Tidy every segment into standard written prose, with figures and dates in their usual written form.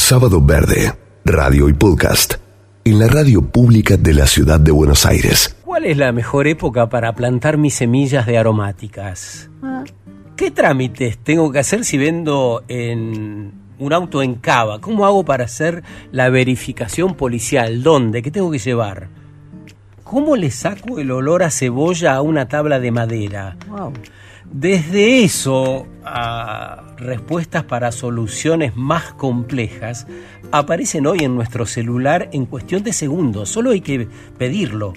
Sábado Verde, radio y podcast, en la radio pública de la ciudad de Buenos Aires. ¿Cuál es la mejor época para plantar mis semillas de aromáticas? ¿Qué trámites tengo que hacer si vendo en un auto en Cava? ¿Cómo hago para hacer la verificación policial? ¿Dónde? ¿Qué tengo que llevar? ¿Cómo le saco el olor a cebolla a una tabla de madera? Wow. Desde eso a respuestas para soluciones más complejas aparecen hoy en nuestro celular en cuestión de segundos. Solo hay que pedirlo.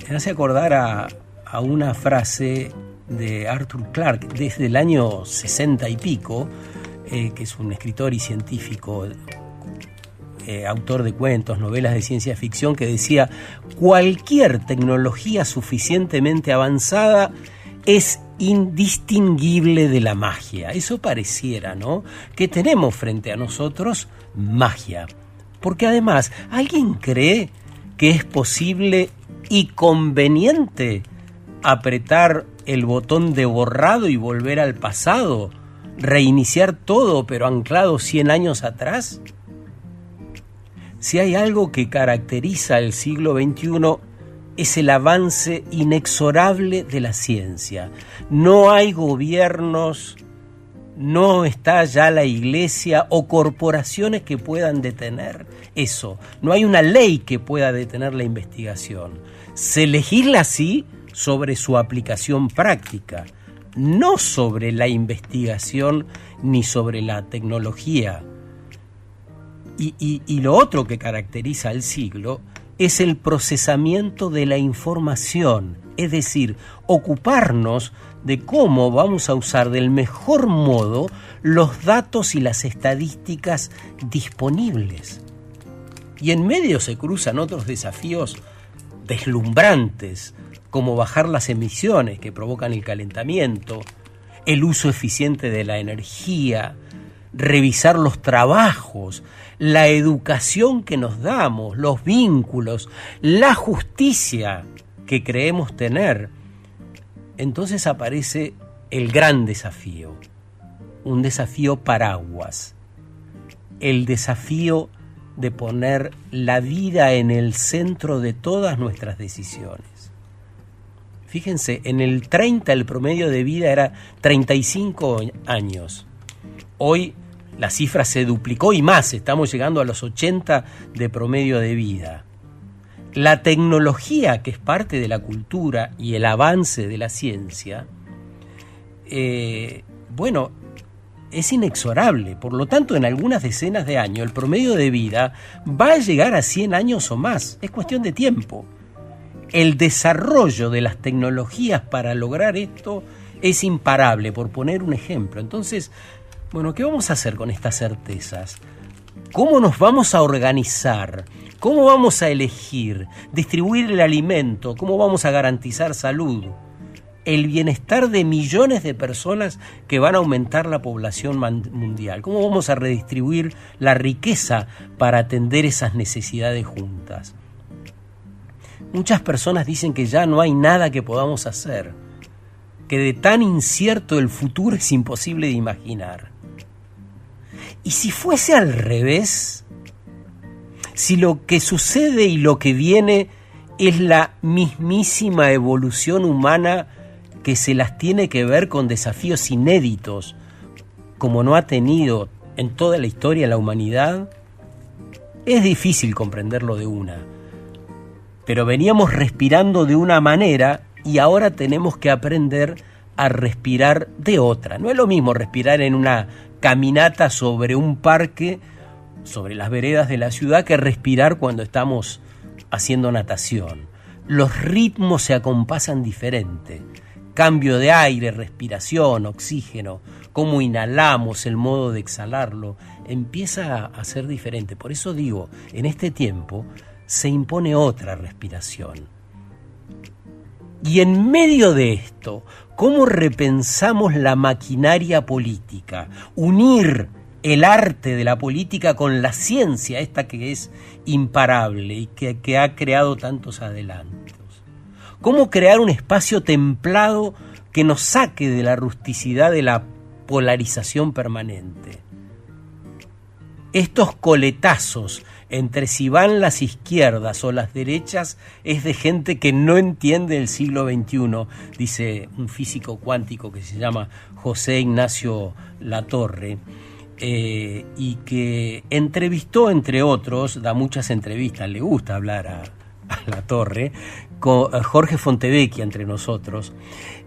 Me hace acordar a una frase de Arthur Clarke desde el año 60 y pico, que es un escritor y científico, autor de cuentos, novelas de ciencia ficción, que decía: cualquier tecnología suficientemente avanzada es indistinguible de la magia. Eso pareciera, ¿no? Que tenemos frente a nosotros magia. Porque además, ¿alguien cree que es posible y conveniente apretar el botón de borrado y volver al pasado? ¿Reiniciar todo pero anclado 100 años atrás? Si hay algo que caracteriza el siglo XXI, es el avance inexorable de la ciencia. No hay gobiernos, no está ya la iglesia o corporaciones que puedan detener eso. No hay una ley que pueda detener la investigación. Se legisla así sobre su aplicación práctica, no sobre la investigación ni sobre la tecnología. Y lo otro que caracteriza al siglo es el procesamiento de la información, es decir, ocuparnos de cómo vamos a usar del mejor modo los datos y las estadísticas disponibles. Y en medio se cruzan otros desafíos deslumbrantes, como bajar las emisiones que provocan el calentamiento, el uso eficiente de la energía, revisar los trabajos, la educación que nos damos, los vínculos, la justicia que creemos tener. Entonces aparece el gran desafío, un desafío paraguas, el desafío de poner la vida en el centro de todas nuestras decisiones. Fíjense, en el 30 el promedio de vida era 35 años. Hoy la cifra se duplicó y más, estamos llegando a los 80 de promedio de vida. La tecnología, que es parte de la cultura y el avance de la ciencia, es inexorable. Por lo tanto, en algunas decenas de años, el promedio de vida va a llegar a 100 años o más. Es cuestión de tiempo. El desarrollo de las tecnologías para lograr esto es imparable, por poner un ejemplo. Entonces, ¿qué vamos a hacer con estas certezas? ¿Cómo nos vamos a organizar? ¿Cómo vamos a elegir? ¿Distribuir el alimento? ¿Cómo vamos a garantizar salud? El bienestar de millones de personas que van a aumentar la población mundial. ¿Cómo vamos a redistribuir la riqueza para atender esas necesidades juntas? Muchas personas dicen que ya no hay nada que podamos hacer, que de tan incierto el futuro es imposible de imaginar. ¿Y si fuese al revés? Si lo que sucede y lo que viene es la mismísima evolución humana que se las tiene que ver con desafíos inéditos, como no ha tenido en toda la historia la humanidad, es difícil comprenderlo de una. Pero veníamos respirando de una manera y ahora tenemos que aprender a respirar de otra. No es lo mismo respirar en una caminata sobre un parque, sobre las veredas de la ciudad, que respirar cuando estamos haciendo natación. Los ritmos se acompasan diferente. Cambio de aire, respiración, oxígeno, cómo inhalamos, el modo de exhalarlo, empieza a ser diferente. Por eso digo, en este tiempo se impone otra respiración. Y en medio de esto, ¿cómo repensamos la maquinaria política? Unir el arte de la política con la ciencia, esta que es imparable y que ha creado tantos adelantos. ¿Cómo crear un espacio templado que nos saque de la rusticidad de la polarización permanente? estos coletazos entre si van las izquierdas o las derechas es de gente que no entiende el siglo XXI, dice un físico cuántico que se llama José Ignacio Latorre, y que entrevistó, entre otros, da muchas entrevistas, le gusta hablar a Latorre, con Jorge Fontevecchia, entre nosotros,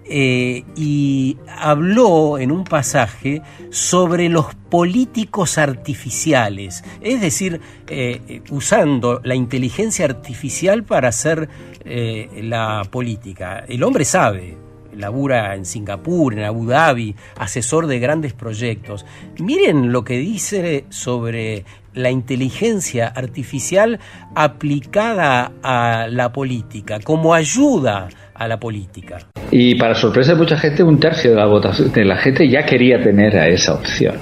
y habló en un pasaje sobre los políticos artificiales, es decir, usando la inteligencia artificial para hacer la política. El hombre sabe, labura en Singapur, en Abu Dhabi, asesor de grandes proyectos. Miren lo que dice sobre la inteligencia artificial aplicada a la política, como ayuda a la política. Y para sorpresa de mucha gente, un tercio de la votación de la gente ya quería tener a esa opción.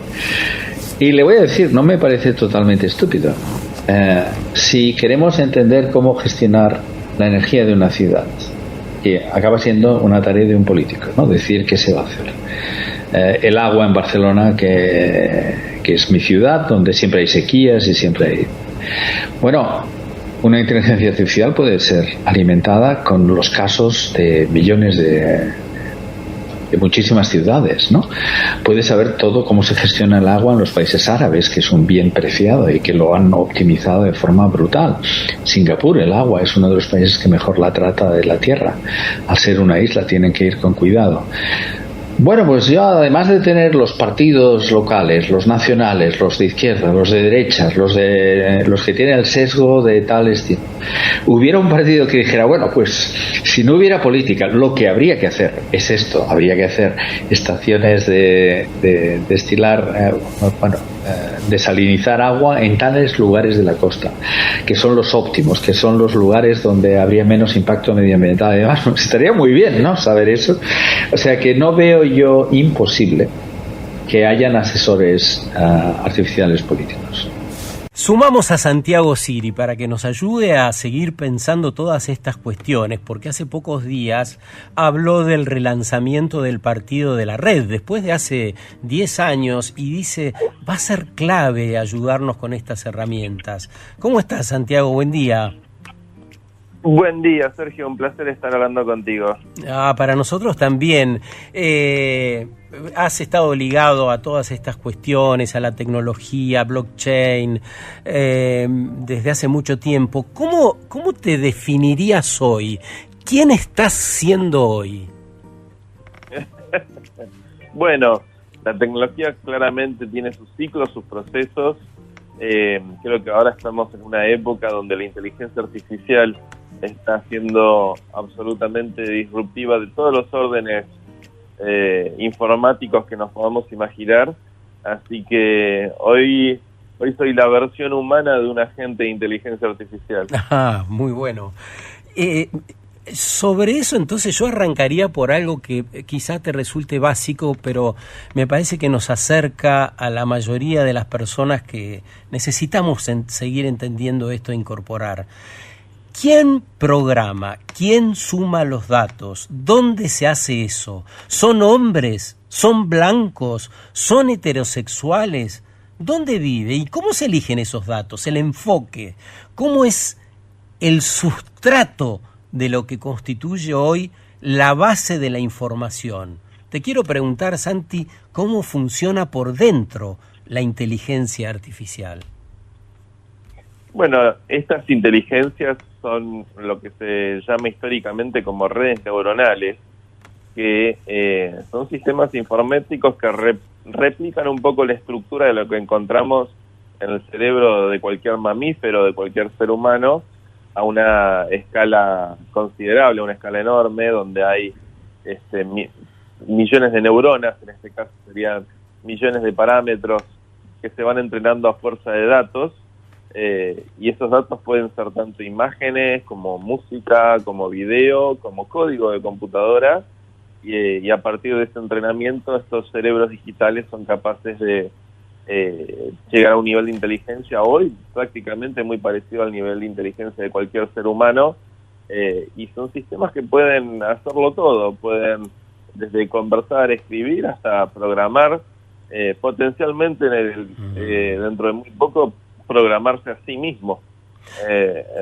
Y le voy a decir, no me parece totalmente estúpido. Si queremos entender cómo gestionar la energía de una ciudad, y acaba siendo una tarea de un político, ¿no? Decir qué se va a hacer. El agua en Barcelona, que es mi ciudad, donde siempre hay sequías y siempre hay... Bueno, una inteligencia artificial puede ser alimentada con los casos de millones de muchísimas ciudades, ¿no? Puede saber todo cómo se gestiona el agua en los países árabes, que es un bien preciado y que lo han optimizado de forma brutal. Singapur, el agua es uno de los países que mejor la trata de la tierra. Al ser una isla tienen que ir con cuidado. Bueno, pues yo, además de tener los partidos locales, los nacionales, los de izquierda, los de derechas, los que tienen el sesgo de tal estilo, hubiera un partido que dijera, bueno, pues si no hubiera política, lo que habría que hacer es esto, habría que hacer estaciones de destilar, desalinizar agua en tales lugares de la costa, que son los óptimos, que son los lugares donde habría menos impacto medioambiental. Además, estaría muy bien, ¿no?, saber eso. O sea que no veo yo imposible que hayan asesores artificiales políticos. Sumamos a Santiago Siri para que nos ayude a seguir pensando todas estas cuestiones, porque hace pocos días habló del relanzamiento del Partido de la Red, después de hace 10 años, y dice, va a ser clave ayudarnos con estas herramientas. ¿Cómo estás, Santiago? Buen día. Buen día, Sergio, un placer estar hablando contigo. Para nosotros también. Has estado ligado a todas estas cuestiones, a la tecnología, blockchain, desde hace mucho tiempo. ¿Cómo te definirías hoy? ¿Quién estás siendo hoy? Bueno, la tecnología claramente tiene sus ciclos, sus procesos. Creo que ahora estamos en una época donde la inteligencia artificial está siendo absolutamente disruptiva de todos los órdenes informáticos que nos podamos imaginar, así que hoy soy la versión humana de un agente de inteligencia artificial. Muy bueno. Sobre eso, entonces, yo arrancaría por algo que quizá te resulte básico, pero me parece que nos acerca a la mayoría de las personas que necesitamos seguir entendiendo esto e incorporar. ¿Quién programa? ¿Quién suma los datos? ¿Dónde se hace eso? ¿Son hombres? ¿Son blancos? ¿Son heterosexuales? ¿Dónde vive? ¿Y cómo se eligen esos datos? El enfoque. ¿Cómo es el sustrato de lo que constituye hoy la base de la información? Te quiero preguntar, Santi, ¿cómo funciona por dentro la inteligencia artificial? Bueno, estas inteligencias son lo que se llama históricamente como redes neuronales, que son sistemas informáticos que replican un poco la estructura de lo que encontramos en el cerebro de cualquier mamífero, de cualquier ser humano, a una escala considerable, una escala enorme, donde hay millones de neuronas, en este caso serían millones de parámetros que se van entrenando a fuerza de datos, y esos datos pueden ser tanto imágenes, como música, como video, como código de computadora, y a partir de ese entrenamiento estos cerebros digitales son capaces de llegar a un nivel de inteligencia hoy prácticamente muy parecido al nivel de inteligencia de cualquier ser humano, y son sistemas que pueden hacerlo todo, pueden desde conversar, escribir hasta programar, potencialmente dentro de muy poco programarse a sí mismo.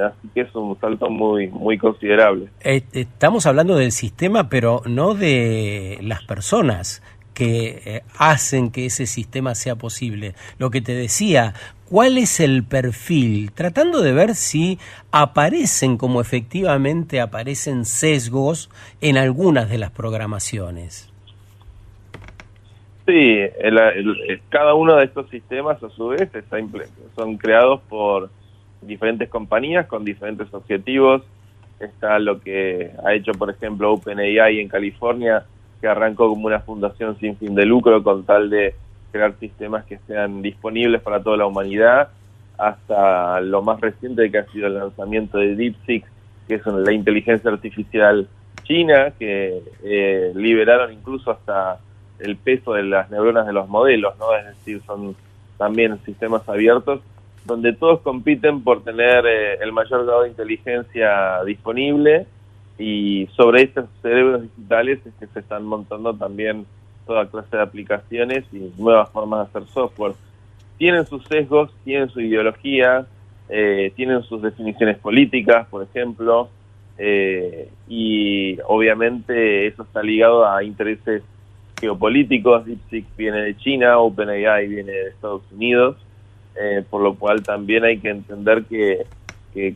Así que es un salto muy considerable. Estamos hablando del sistema, pero no de las personas que hacen que ese sistema sea posible. Lo que te decía, ¿cuál es el perfil? Tratando de ver si aparecen, como efectivamente aparecen, sesgos en algunas de las programaciones. Sí, cada uno de estos sistemas a su vez son creados por diferentes compañías con diferentes objetivos. Está lo que ha hecho, por ejemplo, OpenAI en California, que arrancó como una fundación sin fin de lucro con tal de crear sistemas que sean disponibles para toda la humanidad, hasta lo más reciente que ha sido el lanzamiento de DeepSeek, que es la inteligencia artificial china, que liberaron incluso hasta el peso de las neuronas de los modelos, ¿no? Es decir, son también sistemas abiertos donde todos compiten por tener el mayor grado de inteligencia disponible, y sobre estos cerebros digitales es que se están montando también toda clase de aplicaciones y nuevas formas de hacer software. Tienen sus sesgos, tienen su ideología, tienen sus definiciones políticas, por ejemplo, y obviamente eso está ligado a intereses geopolíticos. DeepSeek viene de China, OpenAI viene de Estados Unidos, por lo cual también hay que entender que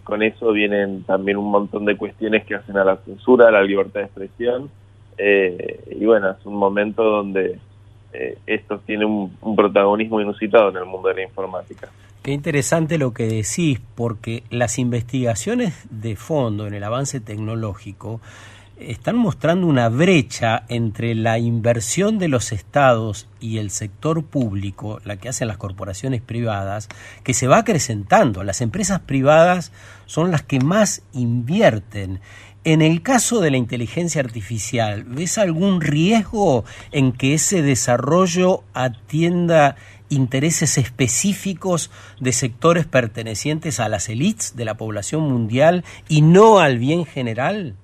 con eso vienen también un montón de cuestiones que hacen a la censura, a la libertad de expresión, y bueno, es un momento donde esto tiene un protagonismo inusitado en el mundo de la informática. Qué interesante lo que decís, porque las investigaciones de fondo en el avance tecnológico están mostrando una brecha entre la inversión de los estados y el sector público, la que hacen las corporaciones privadas, que se va acrecentando. Las empresas privadas son las que más invierten. En el caso de la inteligencia artificial, ¿ves algún riesgo en que ese desarrollo atienda intereses específicos de sectores pertenecientes a las élites de la población mundial y no al bien general?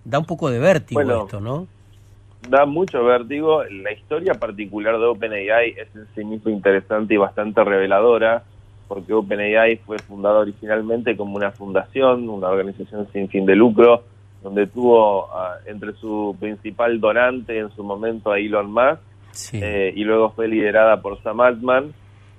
Da un poco de vértigo esto, ¿no? Da mucho vértigo. La historia particular de OpenAI es en sí mismo interesante y bastante reveladora, porque OpenAI fue fundada originalmente como una fundación, una organización sin fin de lucro, donde tuvo entre su principal donante en su momento a Elon Musk, sí, y luego fue liderada por Sam Altman,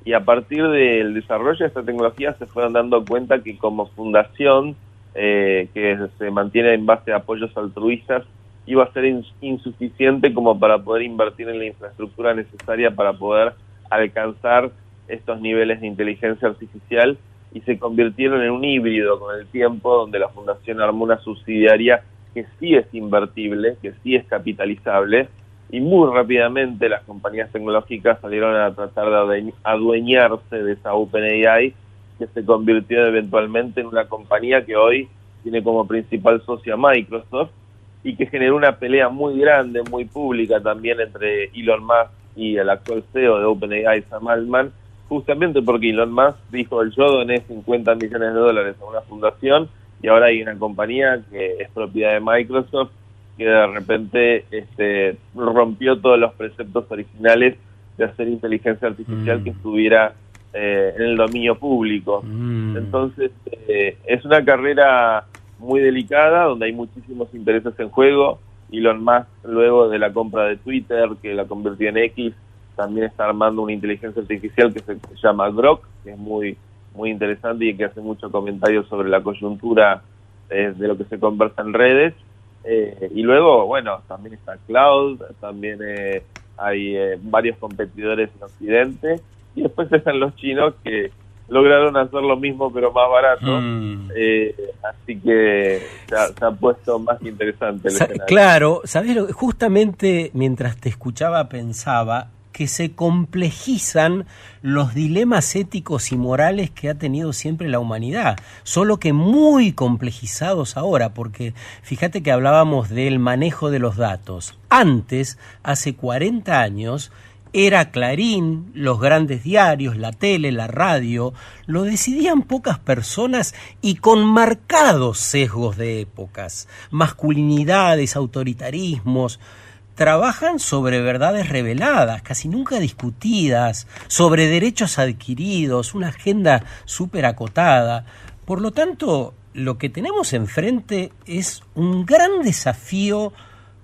y a partir del desarrollo de esta tecnología se fueron dando cuenta que como fundación que se mantiene en base a apoyos altruistas, iba a ser insuficiente como para poder invertir en la infraestructura necesaria para poder alcanzar estos niveles de inteligencia artificial, y se convirtieron en un híbrido con el tiempo, donde la fundación armó una subsidiaria que sí es invertible, que sí es capitalizable, y muy rápidamente las compañías tecnológicas salieron a tratar de adueñarse de esa OpenAI, que se convirtió eventualmente en una compañía que hoy tiene como principal socio a Microsoft, y que generó una pelea muy grande, muy pública también entre Elon Musk y el actual CEO de OpenAI, Sam Altman, justamente porque Elon Musk dijo: yo doné $50 millones a una fundación, y ahora hay una compañía que es propiedad de Microsoft que de repente rompió todos los preceptos originales de hacer inteligencia artificial que estuviera en el dominio público. Entonces es una carrera muy delicada, donde hay muchísimos intereses en juego. Elon Musk, luego de la compra de Twitter, que la convirtió en X, también está armando una inteligencia artificial que se llama Grok, que es muy interesante y que hace mucho comentario sobre la coyuntura de lo que se conversa en redes. Y luego, bueno, también está Cloud, también hay varios competidores en Occidente, y después están los chinos que lograron hacer lo mismo pero más barato, así que se ha puesto más interesante el escenario. Claro, ¿sabés? Justamente mientras te escuchaba pensaba que se complejizan los dilemas éticos y morales que ha tenido siempre la humanidad, solo que muy complejizados ahora, porque fíjate que hablábamos del manejo de los datos. Antes, hace 40 años, era Clarín, los grandes diarios, la tele, la radio, lo decidían pocas personas y con marcados sesgos de épocas, masculinidades, autoritarismos. trabajan sobre verdades reveladas, casi nunca discutidas, sobre derechos adquiridos, una agenda súper acotada. Por lo tanto, lo que tenemos enfrente es un gran desafío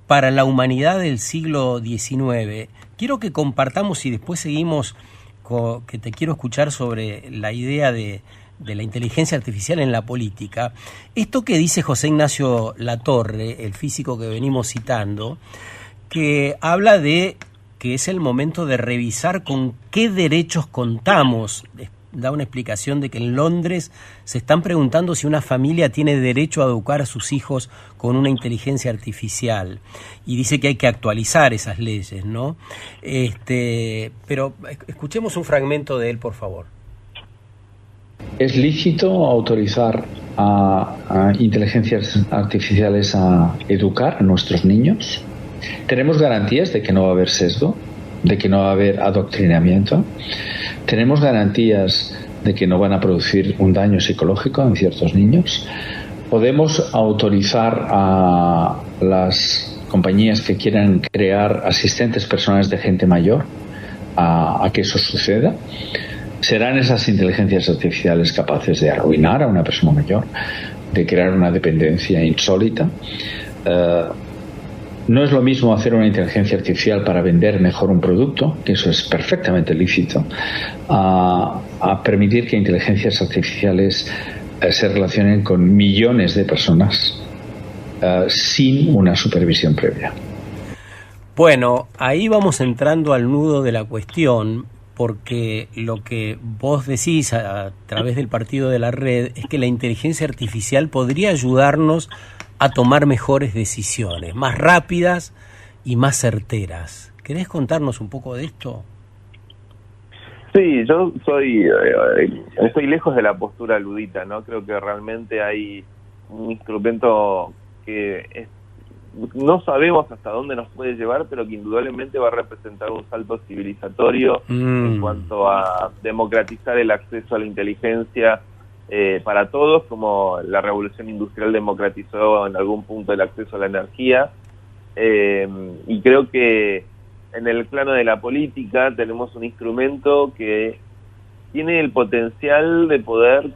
para la humanidad del siglo XIX. Quiero que compartamos y después seguimos, que te quiero escuchar sobre la idea de la inteligencia artificial en la política. Esto que dice José Ignacio Latorre, el físico que venimos citando, que habla de que es el momento de revisar con qué derechos contamos. Da una explicación de que en Londres se están preguntando si una familia tiene derecho a educar a sus hijos con una inteligencia artificial. Y dice que hay que actualizar esas leyes, ¿no? Pero escuchemos un fragmento de él, por favor. ¿Es lícito autorizar a inteligencias artificiales a educar a nuestros niños? ¿Tenemos garantías de que no va a haber sesgo? ¿De que no va a haber adoctrinamiento? ¿Tenemos garantías de que no van a producir un daño psicológico en ciertos niños? ¿Podemos autorizar a las compañías que quieran crear asistentes personales de gente mayor a que eso suceda? ¿Serán esas inteligencias artificiales capaces de arruinar a una persona mayor, de crear una dependencia insólita? No es lo mismo hacer una inteligencia artificial para vender mejor un producto, que eso es perfectamente lícito, a permitir que inteligencias artificiales se relacionen con millones de personas sin una supervisión previa. Bueno, ahí vamos entrando al nudo de la cuestión, porque lo que vos decís a través del Partido de la Red es que la inteligencia artificial podría ayudarnos a tomar mejores decisiones, más rápidas y más certeras. ¿Querés contarnos un poco de esto? Sí, yo estoy lejos de la postura ludita, ¿no? Creo que realmente hay un instrumento que no sabemos hasta dónde nos puede llevar, pero que indudablemente va a representar un salto civilizatorio en cuanto a democratizar el acceso a la inteligencia para todos, como la revolución industrial democratizó en algún punto el acceso a la energía. Y creo que en el plano de la política tenemos un instrumento que tiene el potencial de poder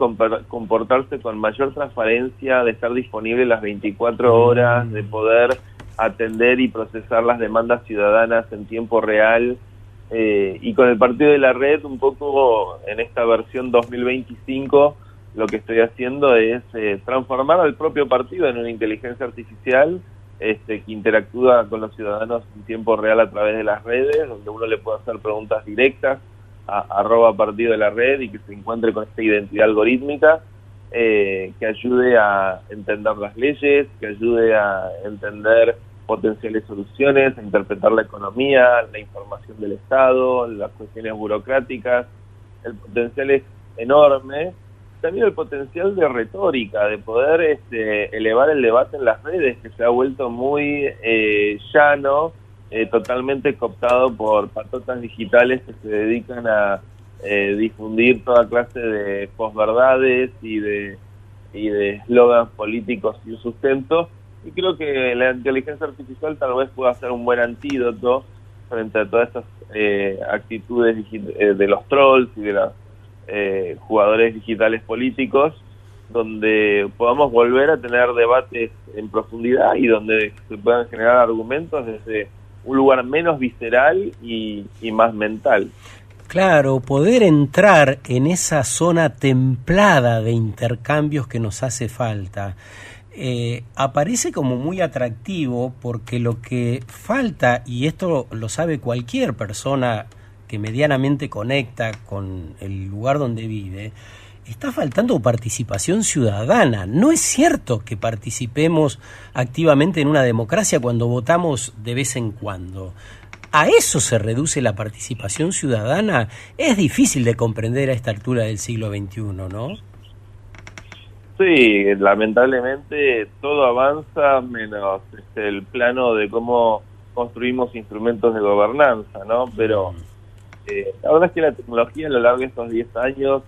comportarse con mayor transparencia, de estar disponible las 24 horas, de poder atender y procesar las demandas ciudadanas en tiempo real. Y con el Partido de la Red, un poco en esta versión 2025, lo que estoy haciendo es transformar al propio partido en una inteligencia artificial que interactúa con los ciudadanos en tiempo real a través de las redes, donde uno le puede hacer preguntas directas a @Partido de la Red y que se encuentre con esta identidad algorítmica que ayude a entender las leyes, que ayude a entender potenciales soluciones, a interpretar la economía, la información del Estado, las cuestiones burocráticas. El potencial es enorme. También el potencial de retórica, de poder elevar el debate en las redes, que se ha vuelto muy llano, totalmente cooptado por patotas digitales que se dedican a difundir toda clase de posverdades y de eslogans políticos sin sustento. Y creo que la inteligencia artificial tal vez pueda ser un buen antídoto frente a todas estas actitudes de los trolls y de los jugadores digitales políticos, donde podamos volver a tener debates en profundidad y donde se puedan generar argumentos desde un lugar menos visceral y más mental. Claro, poder entrar en esa zona templada de intercambios que nos hace falta. Aparece como muy atractivo porque lo que falta, y esto lo sabe cualquier persona que medianamente conecta con el lugar donde vive, está faltando participación ciudadana. No es cierto que participemos activamente en una democracia cuando votamos de vez en cuando. ¿A eso se reduce la participación ciudadana? Es difícil de comprender a esta altura del siglo XXI, ¿no? Sí, lamentablemente todo avanza menos el plano de cómo construimos instrumentos de gobernanza, ¿no? Pero la verdad es que la tecnología a lo largo de estos 10 años,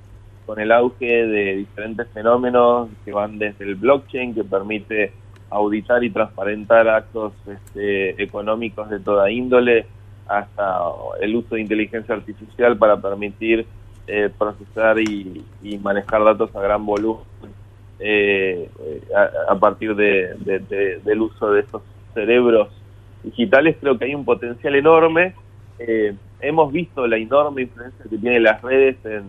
con el auge de diferentes fenómenos que van desde el blockchain, que permite auditar y transparentar actos económicos de toda índole, hasta el uso de inteligencia artificial para permitir procesar y manejar datos a gran volumen a partir del uso de estos cerebros digitales. Creo que hay un potencial enorme. Hemos visto la enorme influencia que tienen las redes en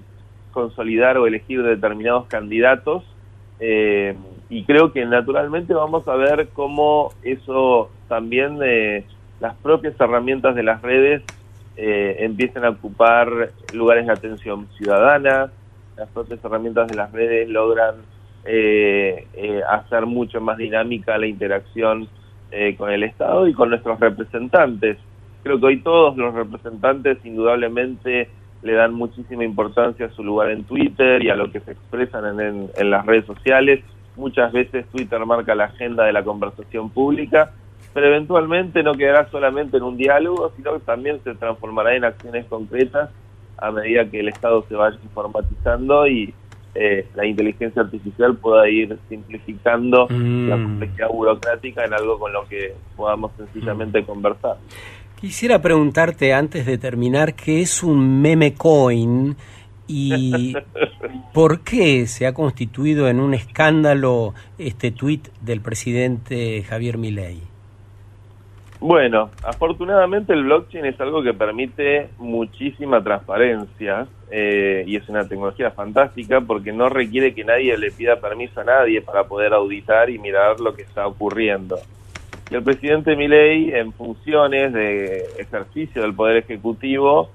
consolidar o elegir determinados candidatos, y creo que naturalmente vamos a ver cómo eso también, las propias herramientas de las redes empiezan a ocupar lugares de atención ciudadana. Las propias herramientas de las redes logran hacer mucho más dinámica la interacción con el Estado y con nuestros representantes. Creo que hoy todos los representantes indudablemente le dan muchísima importancia a su lugar en Twitter y a lo que se expresan en las redes sociales. Muchas veces Twitter marca la agenda de la conversación pública, pero eventualmente no quedará solamente en un diálogo, sino que también se transformará en acciones concretas a medida que el Estado se vaya informatizando y la inteligencia artificial pueda ir simplificando la complejidad burocrática en algo con lo que podamos sencillamente conversar. Quisiera preguntarte antes de terminar qué es un meme coin y por qué se ha constituido en un escándalo este tuit del presidente Javier Milei. Bueno, afortunadamente el blockchain es algo que permite muchísima transparencia y es una tecnología fantástica porque no requiere que nadie le pida permiso a nadie para poder auditar y mirar lo que está ocurriendo. Y el presidente Milei, en funciones de ejercicio del Poder Ejecutivo,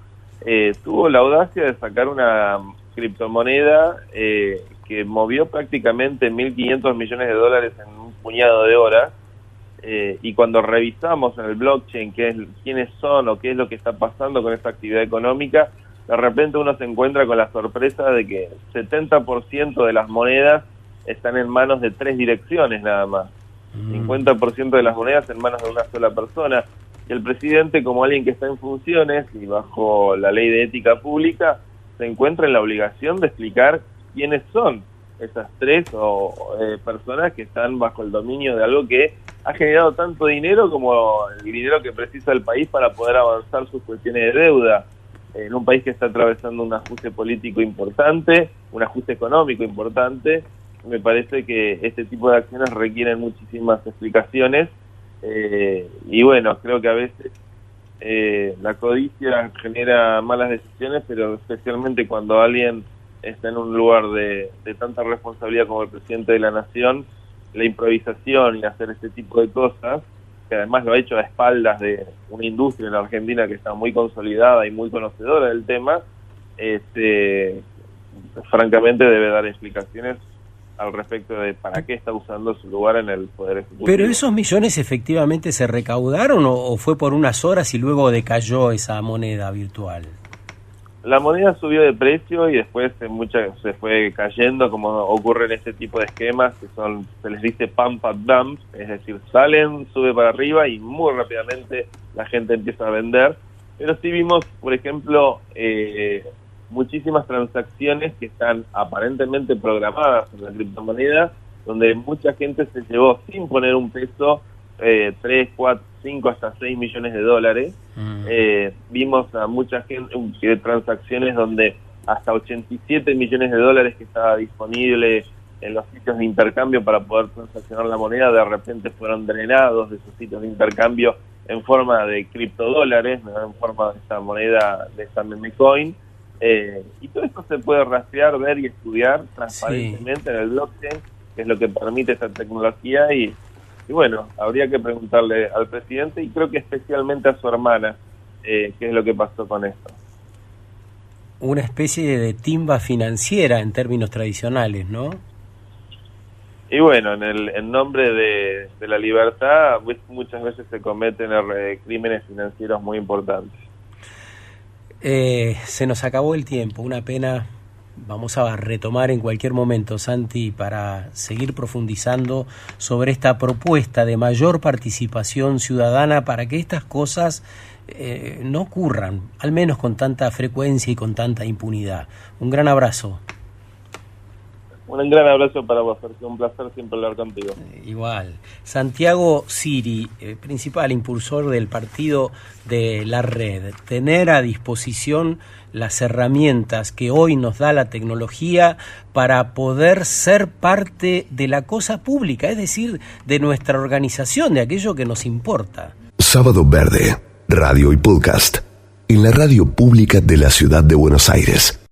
tuvo la audacia de sacar una criptomoneda que movió prácticamente 1.500 millones de dólares en un puñado de horas. Y cuando revisamos en el blockchain quiénes son o qué es lo que está pasando con esta actividad económica, de repente uno se encuentra con la sorpresa de que 70% de las monedas están en manos de 3 direcciones nada más. 50% de las monedas en manos de una sola persona. Y el presidente, como alguien que está en funciones y bajo la ley de ética pública, se encuentra en la obligación de explicar quiénes son esas 3 personas que están bajo el dominio de algo que ha generado tanto dinero como el dinero que precisa el país para poder avanzar sus cuestiones de deuda. En un país que está atravesando un ajuste político importante, un ajuste económico importante, me parece que este tipo de acciones requieren muchísimas explicaciones y bueno, creo que a veces la codicia genera malas decisiones, pero especialmente cuando alguien está en un lugar de tanta responsabilidad como el presidente de la nación, la improvisación y hacer este tipo de cosas, que además lo ha hecho a espaldas de una industria en la Argentina que está muy consolidada y muy conocedora del tema, francamente debe dar explicaciones al respecto de para qué está usando su lugar en el Poder Ejecutivo. ¿Pero esos millones efectivamente se recaudaron o fue por unas horas y luego decayó esa moneda virtual? La moneda subió de precio y después se fue cayendo, como ocurre en este tipo de esquemas, que se les dice pump and dump, es decir, salen, sube para arriba y muy rápidamente la gente empieza a vender. Pero sí vimos, por ejemplo, muchísimas transacciones que están aparentemente programadas en la criptomoneda, donde mucha gente se llevó sin poner un peso 3, 4, 5 hasta 6 millones de dólares. Vimos a mucha gente transacciones donde hasta 87 millones de dólares que estaba disponible en los sitios de intercambio para poder transaccionar la moneda, de repente fueron drenados de esos sitios de intercambio en forma de criptodólares, ¿no? En forma de esta moneda, de esta meme coin. Y todo esto se puede rastrear, ver y estudiar transparentemente en el blockchain, que es lo que permite esta tecnología. Y bueno, habría que preguntarle al presidente y creo que especialmente a su hermana qué es lo que pasó con esto. Una especie de timba financiera en términos tradicionales, ¿no? Y bueno, en nombre de la libertad muchas veces se cometen crímenes financieros muy importantes. Se nos acabó el tiempo, una pena. Vamos a retomar en cualquier momento, Santi, para seguir profundizando sobre esta propuesta de mayor participación ciudadana para que estas cosas no ocurran, al menos con tanta frecuencia y con tanta impunidad. Un gran abrazo. Un gran abrazo para vos, Sergio. Un placer siempre hablar contigo. Igual. Santiago Siri, principal impulsor del partido de la red. Tener a disposición las herramientas que hoy nos da la tecnología para poder ser parte de la cosa pública, es decir, de nuestra organización, de aquello que nos importa. Sábado Verde, radio y podcast, en la radio pública de la ciudad de Buenos Aires.